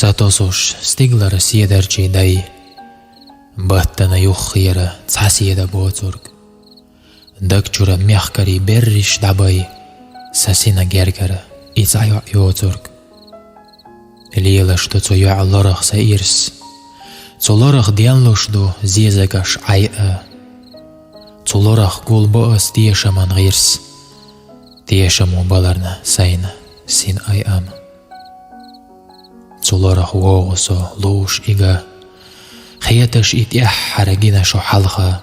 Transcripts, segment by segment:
Сатосуш стиглара сиедарчи дай, баттана юххира цасиеда боцург. Дакчура мягкари берриш дабай, сасина гергара ицайо йоцург. Лила что цоя алларах саирс, цоларах дианлушду зезагаш айа, цоларах гулбаас тиешаман гирс, тиешаму баларна сайна син айам. Цоларах уогосо луш ига, خياتش اتيح حرجينا شو حلقة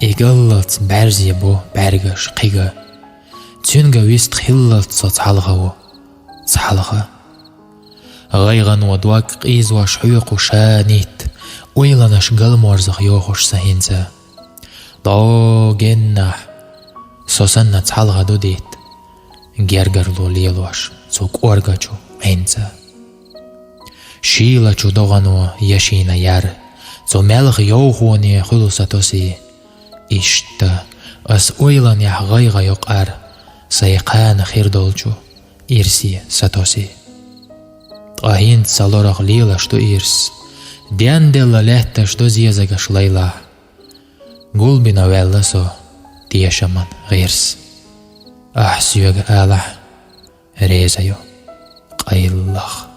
إيجالت برزي بو برجش قيجا تيونجا ويست خلت صالغة صالغة غيغن ودواك قيز واش حيق وشانيت ويلانش قلمورزخ يوخش سهينزا دو جنح سوسنة صالغة دوديت جرجر لو ليلوش سوك أورجاچو عينزا شيلا چو دوغانو يشينا يار زو ملغ يوغوني خلو ساتوسي إشتا أس أويلان يح غيغا يقار سيقان خير دولچو إرسي ساتوسي طاهين سالورغ ليلا شتو إرس ديان ديلا لهتا شتو زيزاقش ليلا قلبنا ويلسو تيشمان غيرس أحسيوغ آلح ريزايو قيلخ